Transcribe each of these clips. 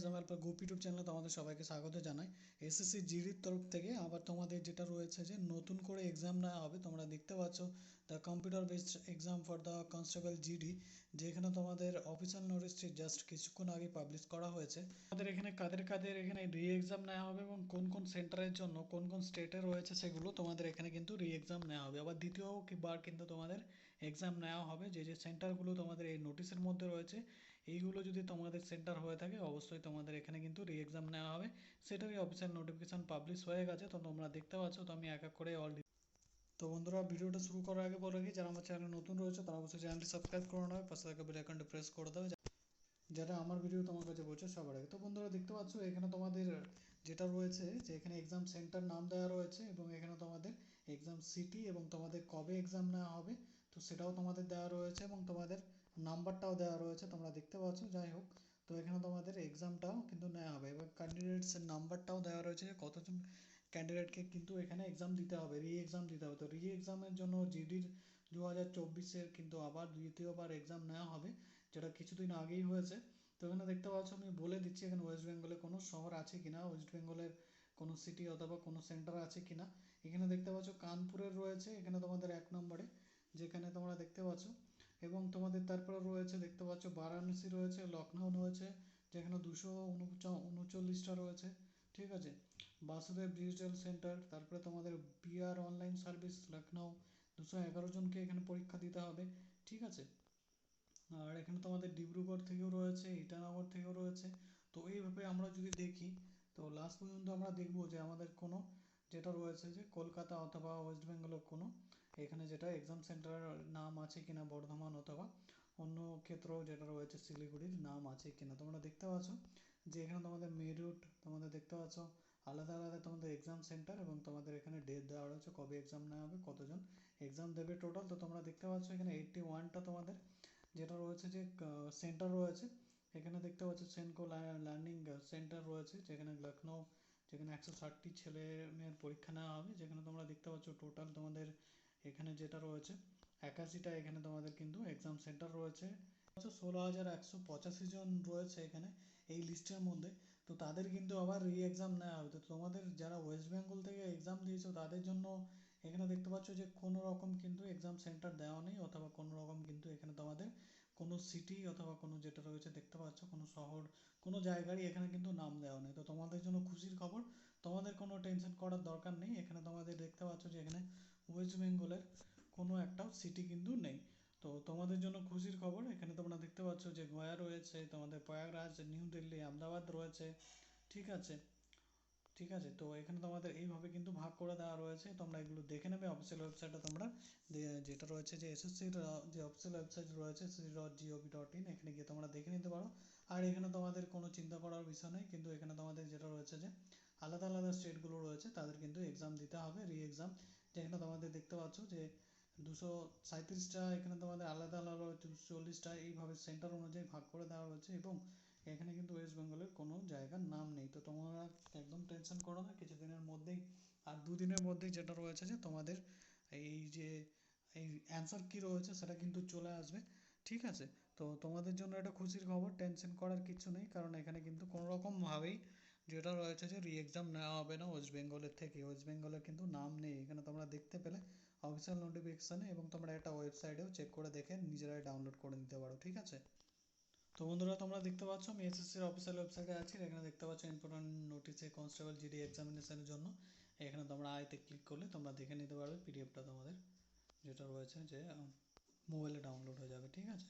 Exam helper group YouTube চ্যানেলে তোমাদের সবাইকে স্বাগত জানাই। এসএসসি জিডির তরফ থেকে আবার তোমাদের যেটা রয়েছে যে নতুন করে এক্সাম নেওয়া হবে। তোমরা দেখতে পাচ্ছ the computer based exam for the constable GD, যেখানে তোমাদের অফিসিয়াল নোটিশটি জাস্ট কিছুক্ষণ আগে পাবলিশ করা হয়েছে। আমাদের এখানে কাদের কাদের এখানে রি এক্সাম নেওয়া হবে এবং কোন কোন সেন্টারের জন্য কোন কোন স্টেটে রয়েছে সেগুলো তোমাদের এখানে কিন্তু রি এক্সাম নেওয়া হবে। আবার দ্বিতীয়বার কিন্তু তোমাদের এক্সাম নেওয়া হবে। যে যে সেন্টারগুলো তোমাদের এই নোটিশের মধ্যে রয়েছে, এইগুলো যদি তোমাদের সেন্টার হয়ে থাকে অবশ্যই তোমাদের এখানে কিন্তু রি এক্সাম নেওয়া হবে। সেটারই অফিসিয়াল নোটিফিকেশান পাবলিশ হয়ে গেছে, তো তোমরা দেখতে পাচ্ছ। তো আমি এক এক করে তো বন্ধুরা, ভিডিওটা শুরু করার আগে বলে রাখি, যারা আমার চ্যানেলে নতুন রয়েছে তারা অবশ্যই চ্যানেলটি সাবস্ক্রাইব করে নেবে, পাশে থাকা বেল আইকনটি প্রেস করে দেবে যাতে আমার ভিডিও তোমার কাছে পৌঁছে সবার আগে। তো বন্ধুরা দেখতে পাচ্ছ এখানে তোমাদের যেটা রয়েছে যে এখানে এক্সাম সেন্টার নাম দেওয়া রয়েছে এবং এখানে তোমাদের এক্সাম সিটি এবং তোমাদের কবে এক্সাম নেওয়া হবে তো সেটাও তোমাদের দেওয়া রয়েছে এবং তোমাদের নাম্বারটাও দেওয়া রয়েছে, তোমরা দেখতে পাচ্ছ। যাই হোক, তো এখানে তোমাদের এক্সামটাও কিন্তু নেওয়া হবে এবং ক্যান্ডিডেটসের নাম্বারটাও দেওয়া রয়েছে যে কতজন ক্যান্ডিডেটকে কিন্তু এখানে এক্সাম দিতে হবে, রি এক্সাম দিতে হবে। তো রি এক্সামের জন্য জিডির 2024-এর কিন্তু আবার দ্বিতীয়বার এক্সাম নেওয়া হবে, যেটা কিছুদিন আগেই হয়েছে। তো এখানে দেখতে পাচ্ছ, আমি বলে দিচ্ছি এখানে ওয়েস্ট বেঙ্গলে কোনো শহর আছে কিনা, ওয়েস্ট বেঙ্গলের কোনো সিটি অথবা কোনো সেন্টার আছে কিনা। এখানে দেখতে পাচ্ছ কানপুরের রয়েছে এখানে তোমাদের 1 নম্বরে, যেখানে তোমরা দেখতে পাচ্ছ। এবং তোমাদের তারপরে রয়েছে দেখতে পাচ্ছ বারাণসী রয়েছে, লখনউ রয়েছে যেখানে 239টা রয়েছে, ঠিক আছে। বাসুদেব ডিজিটাল সেন্টার, তারপরে তোমাদের বিআর অনলাইন সার্ভিস লখনউ, 211 জনকে এখানে পরীক্ষা দিতে হবে, ঠিক আছে। আর এখানে তোমাদের ডিব্রুগড় থেকেও রয়েছে, ইটানগর থেকেও রয়েছে। তো এইভাবে আমরা যদি দেখি, তো লাস্ট পর্যন্ত আমরা দেখব যে আমাদের কোনো যেটা রয়েছে যে কলকাতা অথবা ওয়েস্ট বেঙ্গলের কোনো এখানে যেটা এক্সাম সেন্টারের নাম আছে কিনা, বর্ধমান অথবা অন্য ক্ষেত্রেও যেটা রয়েছে শিলিগুড়ির নাম আছে কিনা। তোমরা দেখতে পাচ্ছ যে এখানে তোমাদের মেরুট, তোমাদের দেখতে পাচ্ছ আলাদা আলাদা তোমাদের এক্সাম সেন্টার এবং তোমাদের এখানে ডেট দেওয়া রয়েছে কবে এক্সাম নেওয়া হবে, কতজন এক্সাম দেবে টোটাল। তো তোমরা দেখতে পাচ্ছ এখানে 81টা তোমাদের যেটা রয়েছে যে সেন্টার রয়েছে। এখানে দেখতে পাচ্ছ সেনকো লার্নিং সেন্টার রয়েছে যেখানে লখনউ, যেখানে 160টি ছেলে মেয়ের পরীক্ষা নেওয়া হবে। যেখানে তোমরা দেখতে পাচ্ছ টোটাল তোমাদের এখানে যেটা রয়েছে 81টা এখানে তোমাদের কিন্তু এক্সাম সেন্টার রয়েছে। 16,185 জন রয়েছে এখানে এই লিস্টের মধ্যে। তো তাদের কিন্তু আবার রি এক্সাম নেওয়া হবে। তো তোমাদের যারা ওয়েস্ট বেঙ্গল থেকে এক্সাম দিয়েছো তাদের জন্য এখানে দেখতে পাচ্ছ যে কোনো রকম কিন্তু এক্সাম সেন্টার দেওয়া নেই, অথবা কোনো রকম কিন্তু এখানে তোমাদের কোনো সিটি অথবা কোনো যেটা রয়েছে দেখতে পাচ্ছ কোনো শহর, কোনো জায়গারই এখানে কিন্তু নাম দেওয়া নেই। তো তোমাদের জন্য খুশির খবর, তোমাদের কোনো টেনশন করার দরকার নেই। এখানে তোমাদের দেখতে পাচ্ছ যে এখানে ওয়েস্ট বেঙ্গলের কোনো একটাও সিটি কিন্তু নেই। তো তোমাদের জন্য খুশির খবর, এখানে তোমরা দেখতে পাচ্ছ যে গয়া রয়েছে, তোমাদের প্রয়াগরাজ, নিউ দিল্লি, আহমেদাবাদ রয়েছে, ঠিক আছে। ঠিক আছে, তো এখানে তোমাদের এইভাবে কিন্তু ভাগ করে দেওয়া রয়েছে, তোমরা এগুলো দেখে নেবে অফিসিয়াল ওয়েবসাইটে। তোমরা যেটা রয়েছে যে এসএসসির যে অফিসিয়াল ওয়েবসাইট রয়েছে cc.gov.in, এখানে গিয়ে তোমরা দেখে নিতে পারো। আর এখানে তোমাদের কোনো চিন্তা করার বিষয় নেই, কিন্তু এখানে তোমাদের যেটা রয়েছে যে আলাদা আলাদা স্টেটগুলো রয়েছে তাদের কিন্তু এক্সাম দিতে হবে, রি এক্সাম। যেখানে তোমাদের দেখতে পাচ্ছ যে 237টা এখানে তোমাদের আলাদা আলাদা 240টা এইভাবে সেন্টার অনুযায়ী ভাগ করে দেওয়া হয়েছে এবং এখানে কিন্তু ওয়েস্ট বেঙ্গলের কোনো জায়গার নাম নেই। তো তোমরা একদম টেনশন করো না, কিছুদিনের মধ্যেই আর দুদিনের মধ্যেই যেটা রয়েছে যে তোমাদের এই যে এই অ্যান্সার কী রয়েছে সেটা কিন্তু চলে আসবে, ঠিক আছে। তো তোমাদের জন্য এটা খুশির খবর, টেনশন করার কিছু নেই, কারণ এখানে কিন্তু কোনো রকমভাবেই যেটা রয়েছে যে রি এক্সাম নেওয়া হবে না ওয়েস্ট বেঙ্গলের থেকে। ওয়েস্ট বেঙ্গলের কিন্তু নাম নেই এখানে, তোমরা দেখতে পেলে অফিসিয়াল নোটিফিকেশানে, এবং তোমরা এটা ওয়েবসাইটেও চেক করে দেখে নিজেরাই ডাউনলোড করে নিতে পারো, ঠিক আছে। তো বন্ধুরা তোমরা দেখতে পাচ্ছ আমি এসএসসির অফিসিয়াল ওয়েবসাইটে আছি। এখানে দেখতে পাচ্ছ ইম্পর্টেন্ট নোটিশে কনস্টেবল জিডি এক্সামিনেশনের জন্য। এখানে তোমরা আইতে ক্লিক করলে তোমরা দেখে নিতে পারবে পিডিএফটা তোমাদের যেটা রয়েছে যে মোবাইলে ডাউনলোড হয়ে যাবে, ঠিক আছে।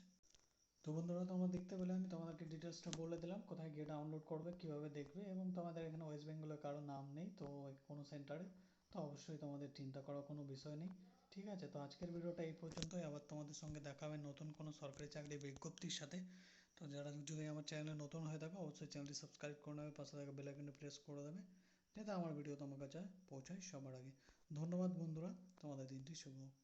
তো বন্ধুরা তোমরা দেখতে পেলে আমি তোমাদেরকে ডিটেলসটা বলে দিলাম কোথায় গিয়ে ডাউনলোড করবে, কীভাবে দেখবে, এবং তোমাদের এখানে ওয়েস্ট বেঙ্গলের কারো নাম নেই তো কোনো সেন্টারে, তো অবশ্যই তোমাদের চিন্তা করার কোনো বিষয় নেই, ঠিক আছে। তো আজকের ভিডিওটা এই পর্যন্তই, আবার তোমাদের সঙ্গে দেখা হবে নতুন কোনো সরকারি চাকরি বিজ্ঞপ্তির সাথে। তো যারা যদি আমার চ্যানেলে নতুন হয়ে থাকো অবশ্যই চ্যানেলটি সাবস্ক্রাইব করে নেবে, পাশে থাকা বেল আইকনটি প্রেস করে দেবে যাতে আমার ভিডিও তোমার কাছে পৌঁছায় সবার আগে। ধন্যবাদ বন্ধুরা, তোমাদের দিনটি শুভ হোক।